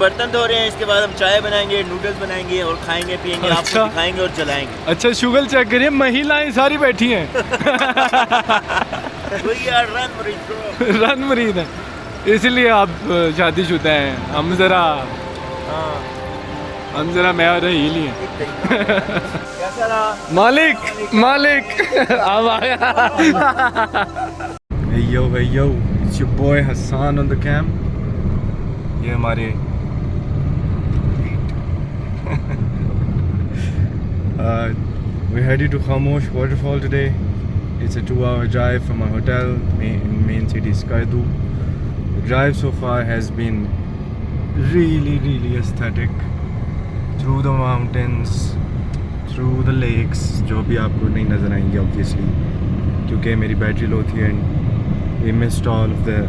बर्तन धो रहे हैं, इसके बाद हम चाय बनाएंगे, नूडल्स बनाएंगे और खाएंगे पिएंगे, आपको दिखाएंगे और चलाएंगे। अच्छा शुगर चेक करिए, महिलाएं सारी बैठी हैं। रन मरीद है, इसलिए आप शादीशुदा हैं। हम जरा मैं और ही लिए। कैसा रहा? मालिक अब आया। Hey yo, it's your boy Hassan on the cam. ये हमारे we're headed to Khamosh waterfall today. It's a 2-hour drive from our hotel in main city Skaidu. The drive so far has been really aesthetic through the mountains, through the lakes, जो भी आपको नहीं नज़र आएंगे obviously क्योंकि मेरी battery low थी and we missed all of the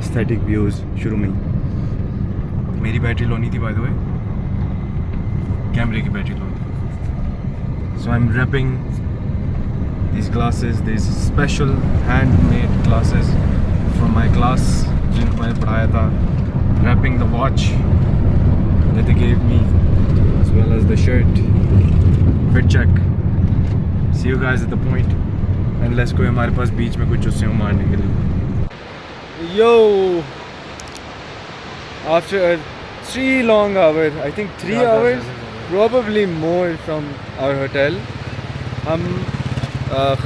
aesthetic views शुरू में ही। मेरी बैटरी लो नहीं थी by the way, कैमरे की बैटरी लो थी। So I'm wrapping these glasses, these special handmade glasses from my class जिनको मैंने पढ़ाया था, wrapping the watch that they gave me as well as the shirt. Fit check. See you guys at the point. And let's go. हमारे पास बीच में कुछ चुस्से हो मारने के लिए। Yo, after a 3 long hours, I think 3 hours, probably more from our hotel, हम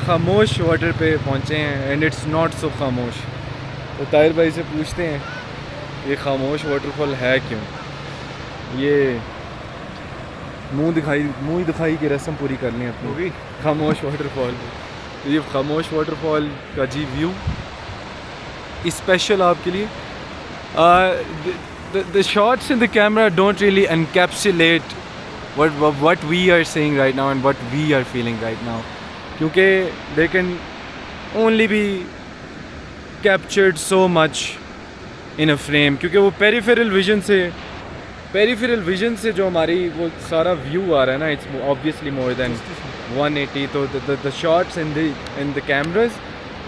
खामोश water पे पहुँचे हैं and it's not so खामोश। तो ताहिर भाई से पूछते हैं ये खामोश वाटरफॉल है क्यों। ये मुंह दिखाई की रस्म पूरी कर लें अपनी खामोश वाटरफॉल। तो ये खामोश वाटरफॉल का जी व्यू स्पेशल आपके लिए। the shots in the camera don't really encapsulate what we are saying right now and what we are feeling right now, क्योंकि they can only be captured so much in a frame, क्योंकि वो peripheral vision से जो हमारी वो सारा view आ रहा है ना, it's obviously more than 180. तो the shots in the cameras,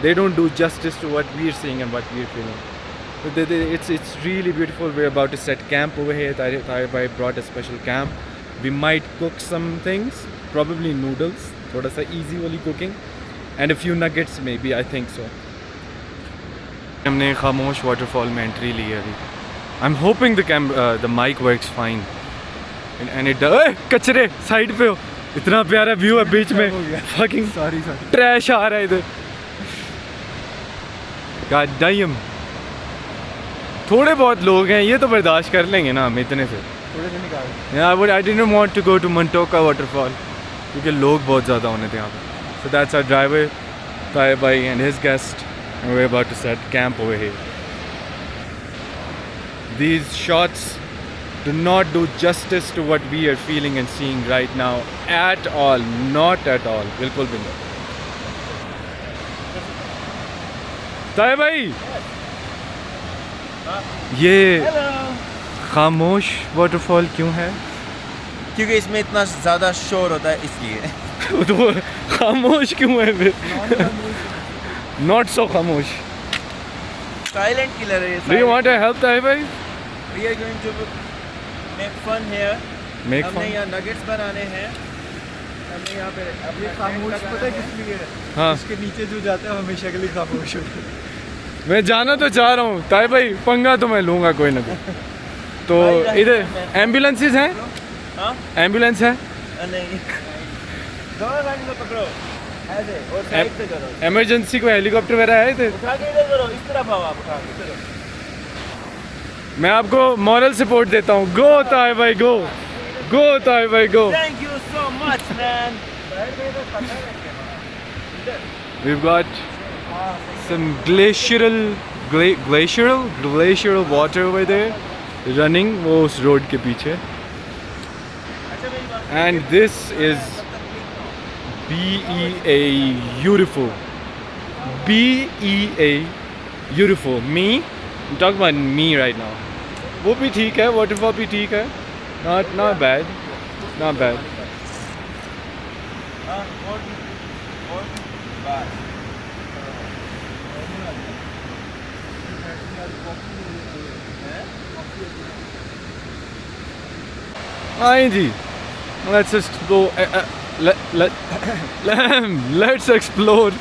they don't do justice to what we're seeing and what we're feeling. It's really beautiful. We're about to set camp over here. Tahir bhai brought a special camp. We might cook some things, probably noodles, thoda sa easy wali cooking, and a few nuggets maybe, I think so. हमने खामोश waterfall में entry ली है अभी। I'm hoping the mic works fine. And it does. कचरे side पे हो, इतना प्यारा व्यू है बीच में, fucking sorry ट्रैश आ रहा है इधर। God damn, थोड़े बहुत लोग हैं, ये तो बर्दाश्त कर लेंगे ना हम इतने से। थोड़े से निकाल। I didn't want to go to Mantoka waterfall क्योंकि लोग बहुत ज़्यादा होने थे यहाँ पे। So that's our driver, Tahir bhai and his guest, and we're about to set camp over here. These shots do not do justice to what we are feeling and seeing right now at all, not at all. बिल्कुल भी नहीं। ताहिर भाई, ये खामोश waterfall क्यों है? क्योंकि इसमें इतना ज़्यादा शोर होता है इसलिए। तो खामोश क्यों है फिर? Not so खामोश। Silent killer है। Do you want to help Tahir भाई? We are going to make fun here. हमने यहाँ nuggets बनाने हैं। हमने यहाँ पे अपने खामोश पता है किस लिए? हाँ। इसके नीचे जो जाता है हमेशा के लिए खामोश होता है। मैं जाना तो चाह रहा हूँ ताहिर भाई, पंगा तो मैं लूँगा कोई ना कोई। तो इधर एम्बुलेंसेस हैं? हाँ? एम्बुलेंस है? नहीं। दोनों साइड से पकड़ो। ऐसे और साइड से करो। इमरजेंसी को हेलीकॉप्टर वगैरह है इधर? उठा के इधर करो, इस तरफ आओ आप, उठा के करो। मैं आपको मॉरल सपोर्ट देता हूँ। गो ताहिर भाई गो, गो ताहिर भाई गो। Thank you so much man. We've got some glacial water over there running वो उस रोड के पीछे। And this is BEA beautiful. BEA beautiful. Me, I'm talking about me right now. वो भी ठीक है, waterfall भी ठीक है, not bad, not bad. आए जी, let's explore. Let's explore.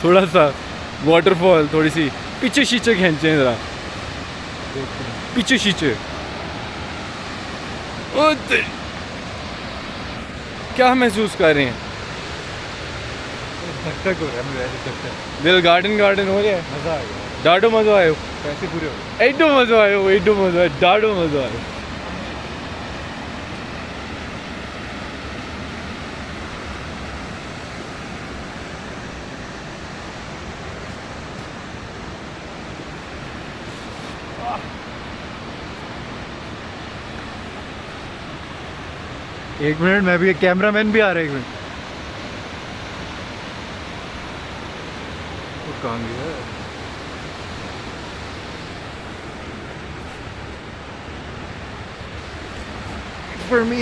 थोड़ा सा वाटरफॉल, थोड़ी सी पीछे शीचे खींचे ज़रा, पीछे शीचे। क्या महसूस कर रहे हैं? धक हो रहा है मेरे, धक दिल गार्डन गार्डन हो रहा है। मज़ा आ गया, डाडो मज़ो आयो, पैसे पूरे हो गए। एडो मज़ो आयो, एडो मज़ो आयो, डाडो मज़ो आयो। एक मिनट, मैं भी, कैमरामैन भी आ रहा है, एक मिनट। वो कहाँ गया? For me.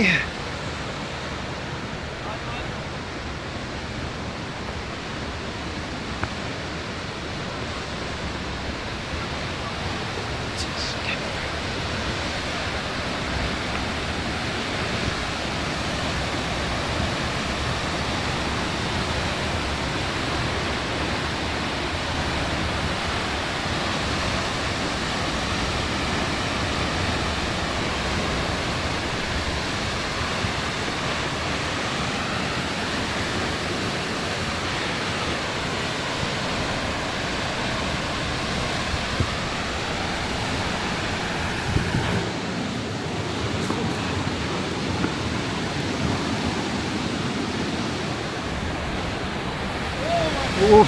Oh.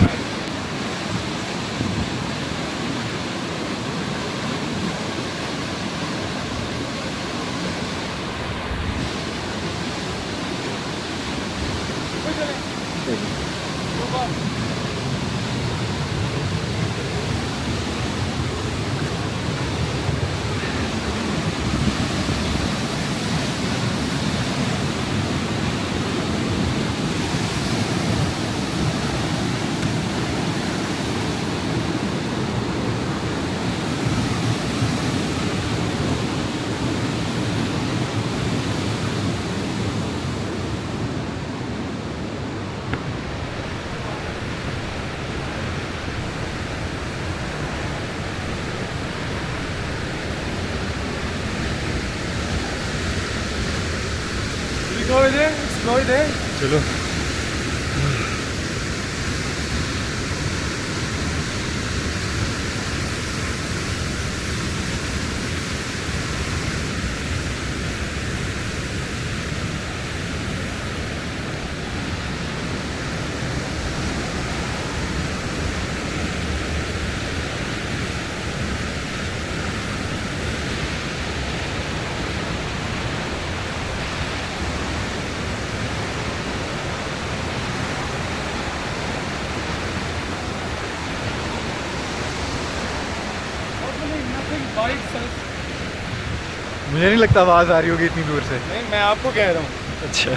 चलो। मुझे नहीं लगता आवाज़ आ रही होगी इतनी दूर से। नहीं, मैं आपको कह रहा हूँ। अच्छा,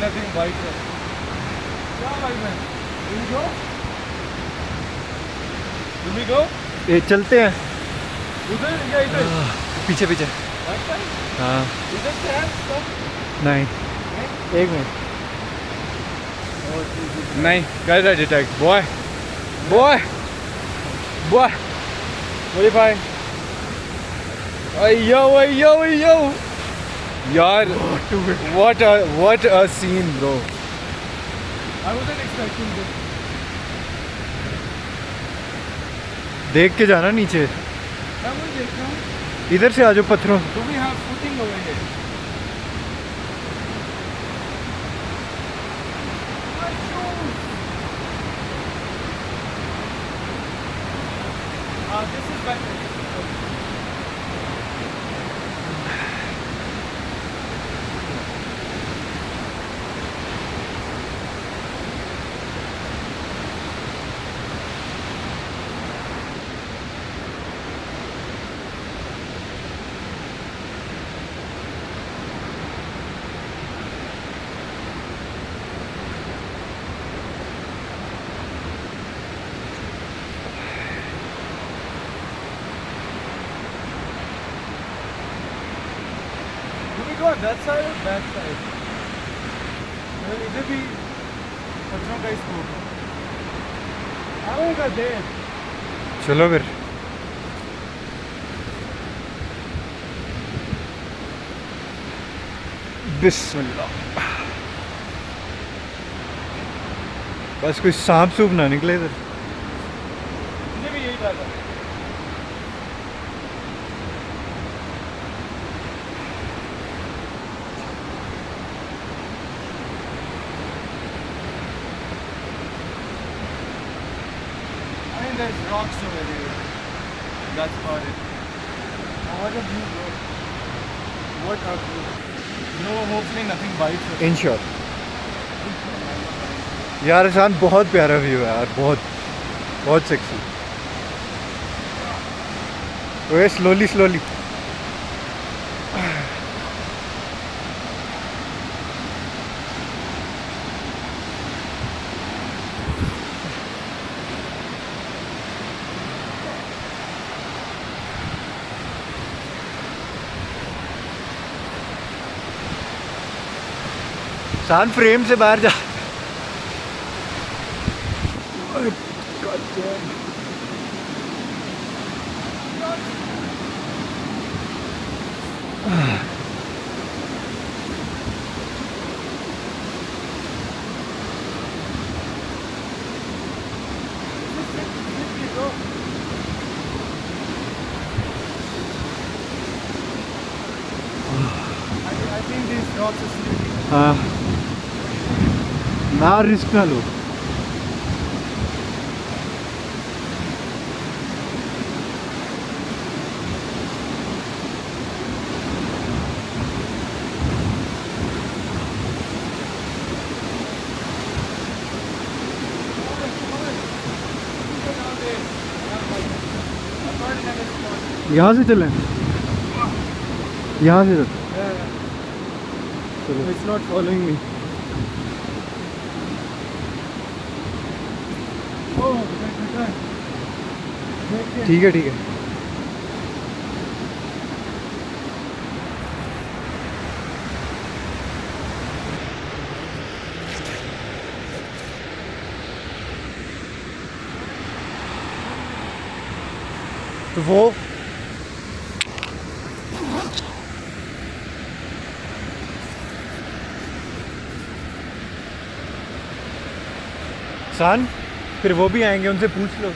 नथिंग बाइक है। क्या बाइक है? ये चलते हैं उधर या इधर? पीछे पीछे। हाँ इधर से है stop? नहीं, एक मिनट। नहीं, कर रहा detect. Boy boy boy, modify। Yo, yo, yo! यार, what a scene, bro. I wasn't expecting this. देख के जाना नीचे, मैं वही देख रहा हूँ। इधर से आ जाओ पत्थरों। Do we have footing over here? My shoes. This is better. on that side or that side? इधर भी पत्थरों का स्कोप है। आएगा देर। चलो फिर। बिस्मिल्लाह। बस कोई सांप सूप ना निकले इधर। मुझे भी यही डर है। There's rocks over there. That's about it. What a view, bro. What a view. No, hopefully nothing bites us. Ensure. यार इंसान बहुत प्यारा व्यू है यार, बहुत बहुत सेक्सी। ओए स्लोली स्लोली। सान फ्रेम से बाहर जा। I think these rocks are slippery. हाँ ना रिस्क ना लो। यहाँ से चलें, यहाँ से चलो। It's not following me. ठीक है ठीक है। तो वो सान फिर वो भी आएंगे, उनसे पूछ लो।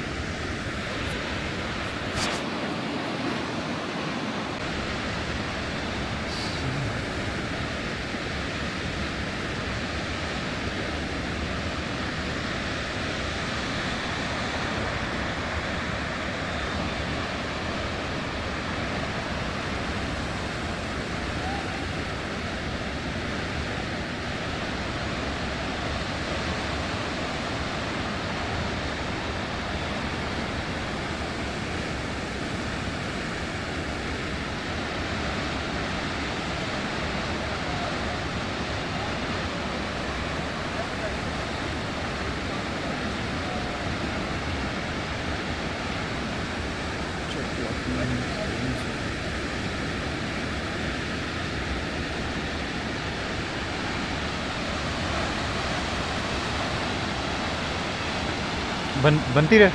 बनती रहे।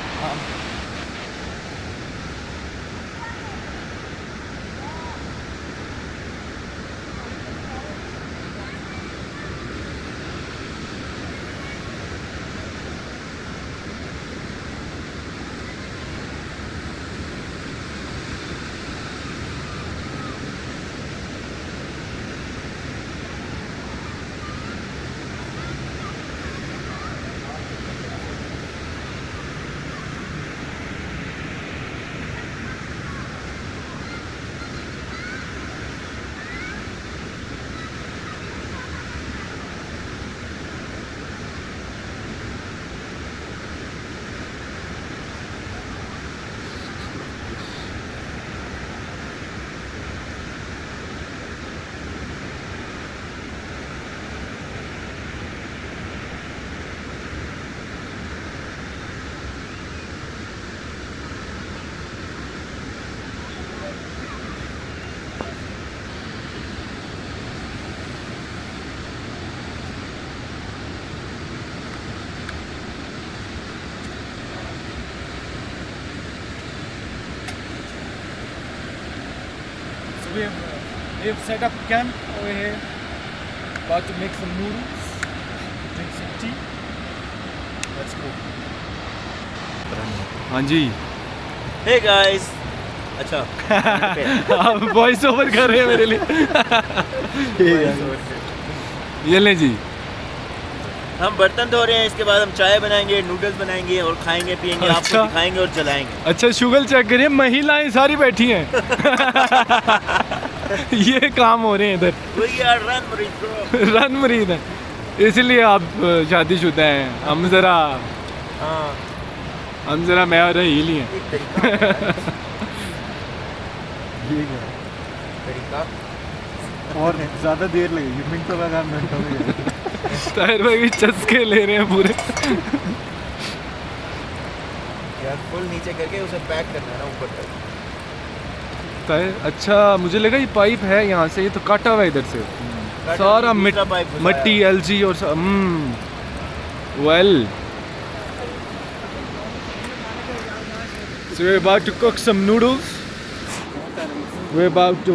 We've set up camp over here. About to make some noodles, drink some tea. Let's go. हाँ जी. Hey guys. अच्छा. आप वॉइस ओवर कर रहे हैं मेरे लिए. ये ले जी. हम बर्तन धो रहे हैं, इसके बाद हम चाय बनाएंगे, नूडल्स बनाएंगे और खाएंगे पिएंगे. अच्छा. आपको दिखाएंगे और जलाएंगे. अच्छा शुगर चेक करिए, महिलाएं सारी बैठी हैं. ये काम हो रहे हैं इधर. We are run मरीज bro. रन मरीद हैं, इसलिए आप शादीशुदा हैं. हम ज़रा मैं और हील ही हैं. एक तरीका और ज़्यादा देर लगेगी, मिनटों का काम मिनटों में. ताहिर भाई भी चस्के ले रहे हैं पूरे. यार फुल नीचे करके उसे पैक करना है ना ऊपर तक. ताहिर, अच्छा मुझे लगा ये पाइप है यहाँ से, ये तो काटा हुआ है इधर से. सारा मिट्टी एलजी और well. So we're about to cook some noodles. We're about to,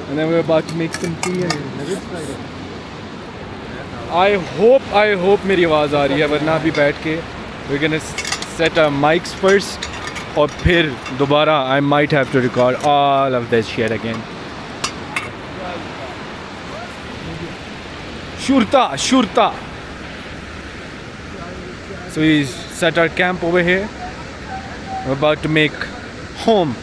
and then we're about to make some tea. I hope मेरी आवाज़ आ रही है, वरना अभी बैठ के we're gonna set our mics first, और फिर दोबारा I might have to record all of this shit again. Shurta. So we set our camp over here. We're about to make home.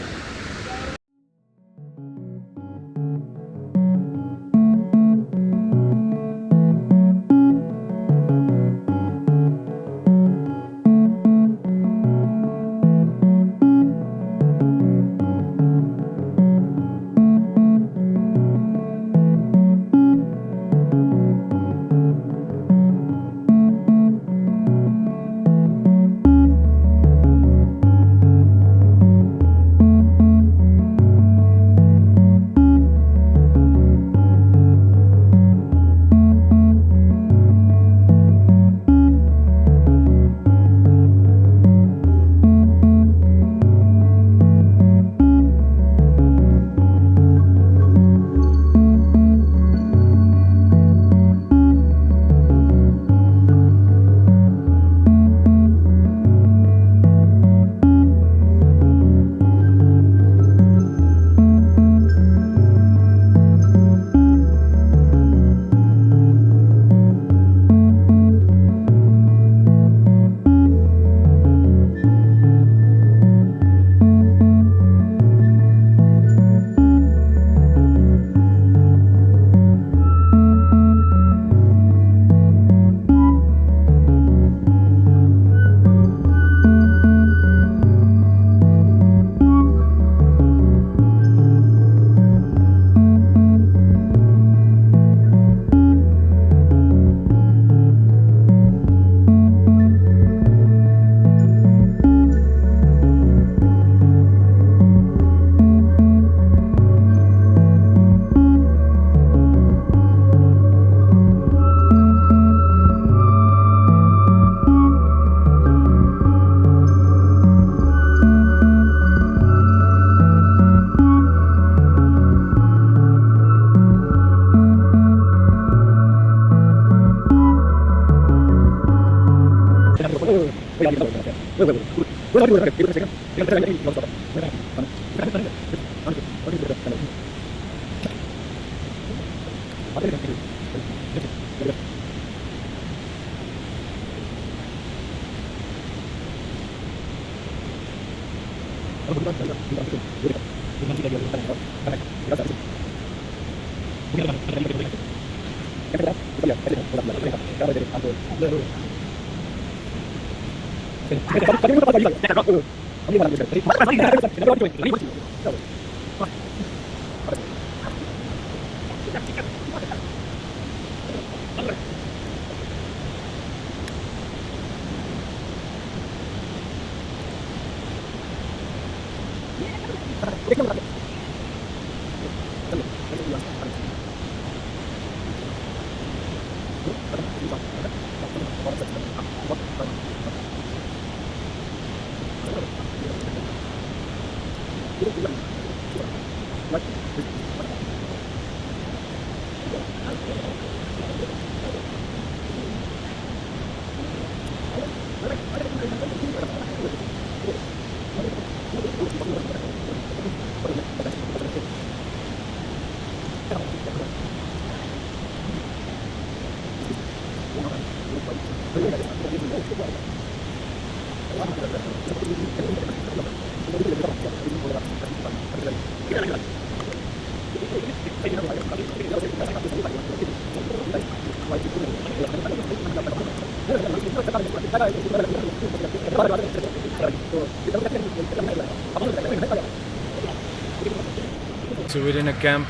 So we're in a camp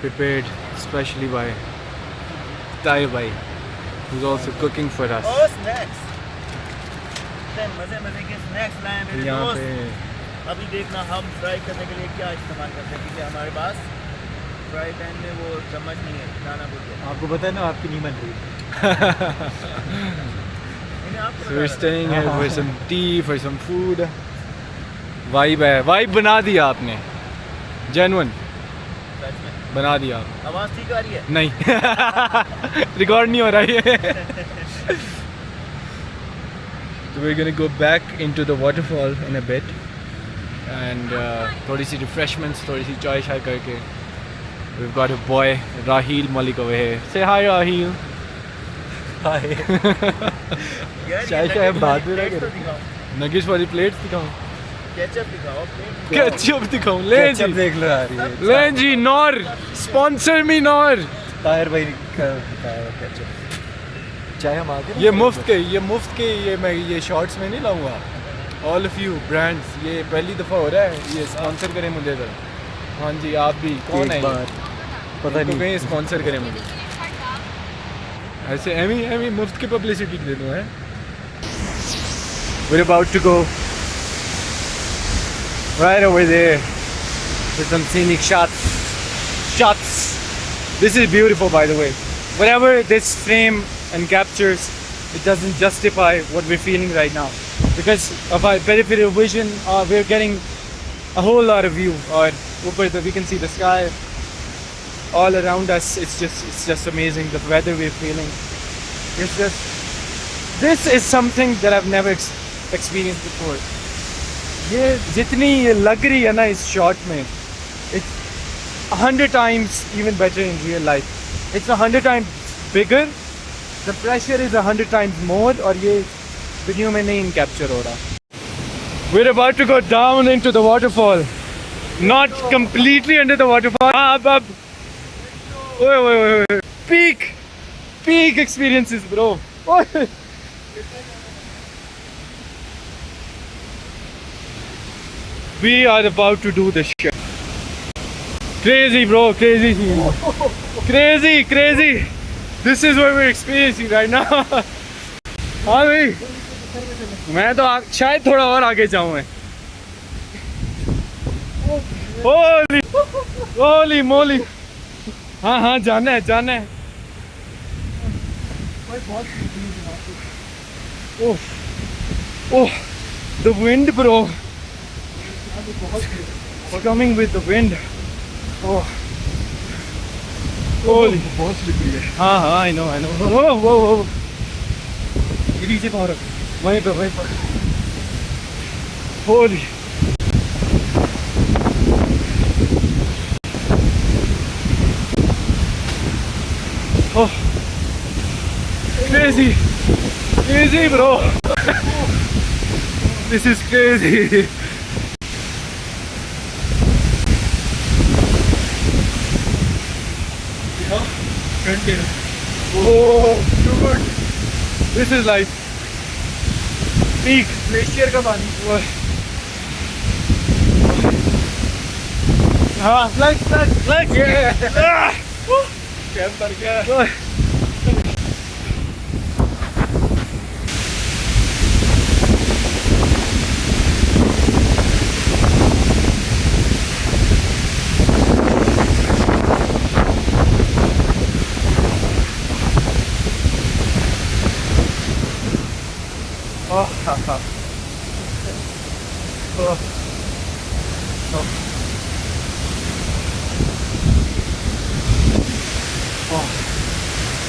prepared specially by Tahir Bhai, who's also cooking for us. और snacks, मजे मजे के snacks लाए मेरे यहाँ दोस्त। पे अभी देखना हम फ्राई करने के लिए क्या इस्तेमाल करते हैं, क्योंकि हमारे पास फ्राई पैन में वो चम्मच नहीं है, दाना भूल गया। आपको पता है ना आपकी नहीं बन रही। So we're staying here for some tea, for some food. Vibe है, vibe बना दिया आपने, genuine बना दिया। आवाज़ ठीक आ रही है? नहीं रिकॉर्ड नहीं हो रहा है। So we're gonna go back into the waterfall in a bit and थोड़ी सी refreshments, थोड़ी सी चाय शाय करके। We've got a boy Raheel Malik over here. Say hi Raheel. चाय शाय बाद में प्लेट तो लगे। दिखाओ, Nuggets वाली plates दिखाऊं? केचप दिखाओ, प्लेट केचप दिखाऊं? ले जी, केचप देख लो आ रही है। ले जी, नौर स्पॉन्सर मी नौर। ताहिर भाई का बताया केचप। चाय हम आगे ये मुफ्त के ये शॉर्ट्स में नहीं लाऊंगा। ऑल ऑफ यू ब्रांड्स, ये पहली दफ़ा हो रहा है, ये स्पॉन्सर करें मुझे ज़रा। हाँ जी, आप भी। कौन है ये? पता इनको नहीं। कहीं स्पॉन्सर करें मुझे। ऐसे एमी मुफ्त की पब्लिसिटी दे दूँ है। We're about to go right over there for some scenic shots. This is beautiful, by the way. Whatever this frame and captures, it doesn't justify what we're feeling right now. Because of our peripheral vision, we're getting a whole lot of view. Or we can see the sky all around us. It's just amazing. The weather we're feeling. This is something that I've never experienced before. ये जितनी ये लग रही है ना इस shot में, it's 100 times even better in real life. It's 100 times bigger. The pressure is 100 times more. और ये वीडियो में नहीं कैप्चर हो रहा. We're about to go down into the waterfall. Not completely under the waterfall. अब ओए peak experiences bro. ओए we are about to do this shit. Crazy bro, crazy scene. Crazy. This is what we're experiencing right now. हाँ भाई, मैं तो शायद थोड़ा और आगे जाऊँ मैं। होली मोली। हाँ जाना है। Oh, the wind bro. Coming with the wind. Oh, holy. बहुत स्लिपरी है. हाँ, I know. Whoa. ये नीचे पाँव रख. वहीं पर. Holy. Oh, crazy bro. This is crazy. Oh, too good. This is like peak glacier का पानी. हाँ, flex. Yeah. कैंप कर गया.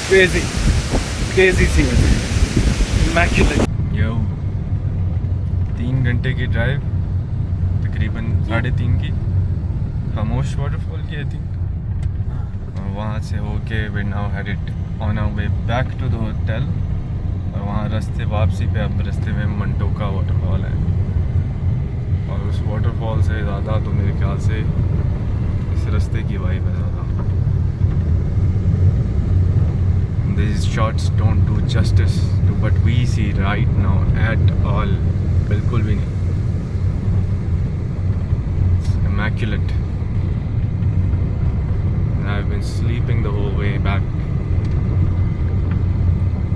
crazy scene. Immaculate. यो 3 घंटे की ड्राइव, तकरीबन 3.5 की, खामोश वाटरफॉल की आई थिंक। और वहाँ से होके we now headed on our way back to the hotel. और वहाँ रास्ते वापसी पे अब रास्ते में मंटोका वाटरफॉल है। और उस वाटरफॉल से ज़्यादा तो मेरे ख्याल से इस रास्ते की वाइब है ज़्यादा। These shots don't do justice to what we see right now at all. बिल्कुल भी नहीं। It's immaculate. And I've been sleeping the whole way back.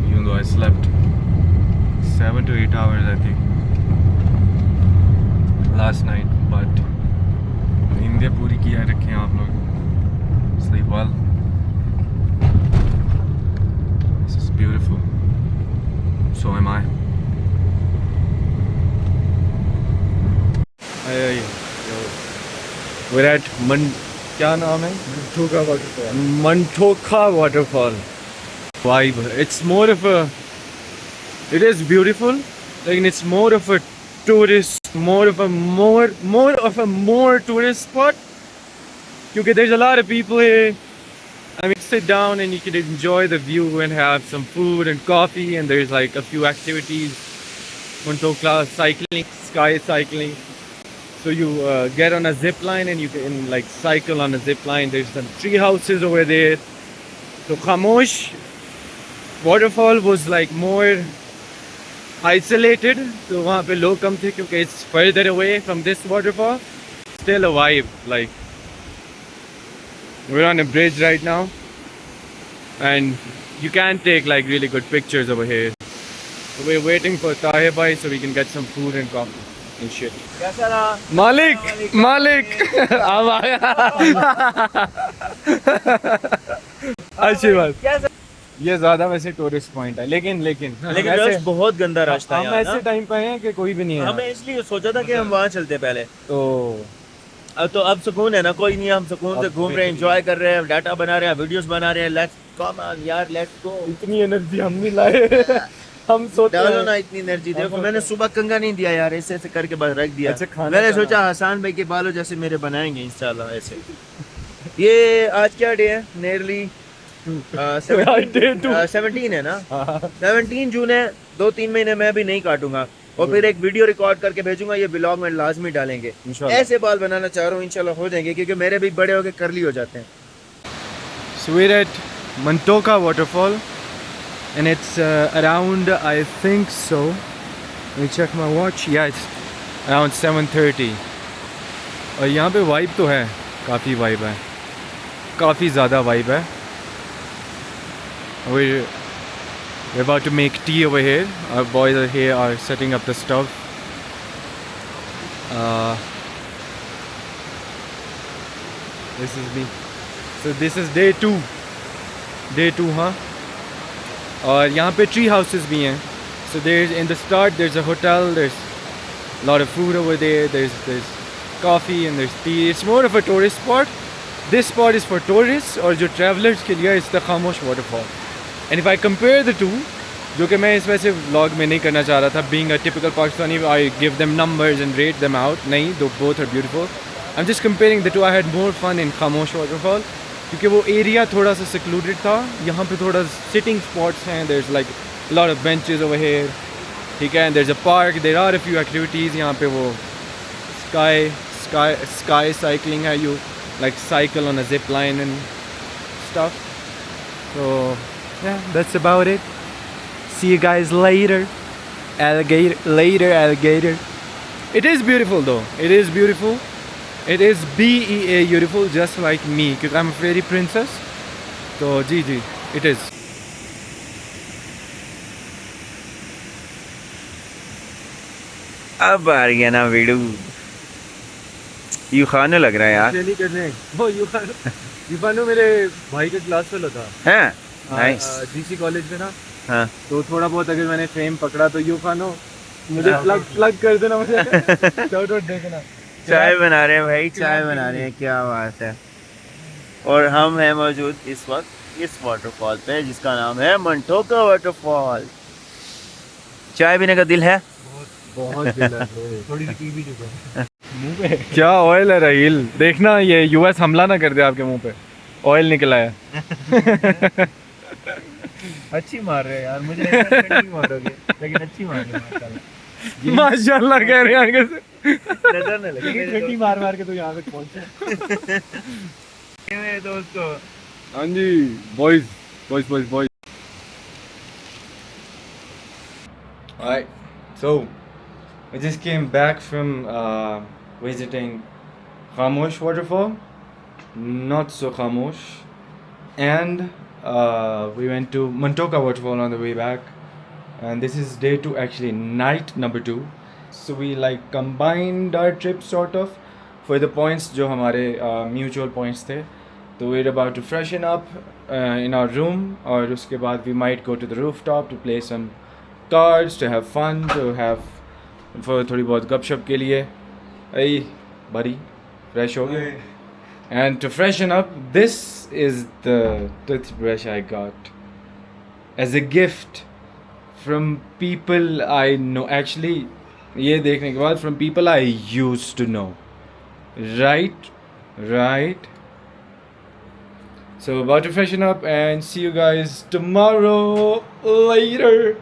Even though I slept 7 to 8 hours I think last night, but नींदें पूरी किया रखें आप लोग। Sleep well. Beautiful. So am I. We're at क्या नाम है? Mantoka waterfall. Mantoka waterfall. Vibe. It's more of a. It is beautiful. Like it's more of a tourist, more of a tourist spot. Because there's a lot of people here. I mean, sit down and you can enjoy the view and have some food and coffee, and there's like a few activities, Mantoka cycling, sky cycling. So you get on a zip line and you can like cycle on a zip line. There's some tree houses over there. So Khamosh waterfall was like more isolated. So वहाँ पे लोग कम थे क्योंकि it's further away from this waterfall. Still a vibe, like. We're on a bridge right now, and you can take like really good pictures over here. So we're waiting for Tahir bhai so we can get some food and coffee and shit. कैसा रहा? Malik, अब आया। अच्छी बात। ये ज़्यादा वैसे tourist point है, लेकिन रश बहुत गंदा रास्ता है। हम ऐसे टाइम पे हैं कि कोई भी नहीं है। हमने इसलिए सोचा था कि हम वहाँ चलते पहले। तो अब सुकून है ना, कोई नहीं, हम सुकून से घूम रहे हैं, एंजॉय कर रहे हैं, डाटा बना रहे हैं, वीडियोस बना रहे हैं। लेट्स कम ऑन यार, लेट्स गो। इतनी एनर्जी हम नहीं लाए। हम सोचते डालो ना इतनी एनर्जी। देखो मैंने सुबह कंगा नहीं दिया यार, ऐसे ऐसे करके बस रख दिया। मैंने सोचा हसन भाई के बालों जैसे मेरे बनाएंगे इंशाल्लाह ऐसे। ये आज क्या डे है? नियरली 17 है ना? 17 जून है। 2-3 महीने मैं भी नहीं काटूंगा और फिर एक वीडियो रिकॉर्ड करके भेजूंगा। ये ब्लॉग में लाजमी डालेंगे। ऐसे बाल बनाना चाह रहा हूँ, इंशाल्लाह हो जाएंगे क्योंकि मेरे भी बड़े होके कर्ली हो जाते हैं। So we're at Mantoka waterfall and it's around, I think so, let me check my watch, yeah it's around 7:30 और यहाँ पे वाइब तो है, काफ़ी वाइब है, काफ़ी ज़्यादा वाइब है। We're about to make tea over here. Our boys are here, are setting up the stove. This is me. So this is day 2. Day 2, हाँ. और यहाँ पे tree houses भी हैं. So there's in the start there's a hotel. There's a lot of food over there. There's coffee and there's tea. It's more of a tourist spot. This spot is for tourists और जो travelers के लिए it's the Khamosh waterfall. And if I compare the two, जो कि मैं इस वैसे vlog में नहीं करना चाह रहा था, being a typical Pakistani, I give them numbers and rate them out. नहीं, though both are beautiful. I'm just comparing the two. I had more fun in Khamosh waterfall क्योंकि वो area थोड़ा सा secluded था. यहाँ पे थोड़ा sitting spots हैं. There's like a lot of benches over here. ठीक है, and there's a park. There are a few activities. यहाँ पे वो sky cycling है. You like cycle on a zip line and stuff. So yeah, that's about it. See you guys later. Alligator. It is beautiful though. It is beautiful. It is BEA beautiful, just like me, because I'm a fairy princess. So GG, it is. अब आ रही है ना video. You खाने लग रहा है यार। नहीं करने वो यूफानो मेरे भाई के क्लास फेलो था। हैं? नाइस। जीसी कॉलेज में ना। हाँ। तो थोड़ा बहुत अगर मैंने फेम पकड़ा तो यूफानो मुझे प्लग कर देना, मुझे शाउट आउट दे देना। चाय बना रहे हैं भाई, चाय बना रहे हैं, क्या बात है। और हम हैं मौजूद इस वक्त इस वाटरफॉल पे जिसका नाम है मंटोका वाटरफॉल। चाय पीने का दिल है? बहुत थोड़ी सी पी भी चुका मुंह पे क्या ऑयल है राहिल, देखना ये यूएस हमला ना कर दे आपके मुंह पे, ऑयल निकला है। अच्छी मार रहे हैं यार, मुझे नहीं मारोगे लेकिन अच्छी मार रहे हो माशाल्लाह। माशाल्लाह कह रहे हैं आगे से। नजर न लगे मेरे ठंडी मार मार के तो यहाँ तक पहुंचे। मेरे दोस्तों। हाँ जी boys boys boys boys. Alright, so we just came back from visiting Khamosh waterfall, not so Khamosh, and we went to Montoka waterfall on the way back, and this is day 2, actually night number 2. So we like combined our trip sort of for the points जो हमारे mutual points थे. So we're about to freshen up in our room, और उसके बाद we might go to the rooftop to play some cards, to have fun, to have for थोड़ी बहुत गपशप के लिए। Hey buddy, fresh हो गए? And to freshen up, this is the toothbrush I got as a gift from people I know. Actually, ये देखने के बाद from people I used to know. Right? So about to freshen up and see you guys tomorrow. Later.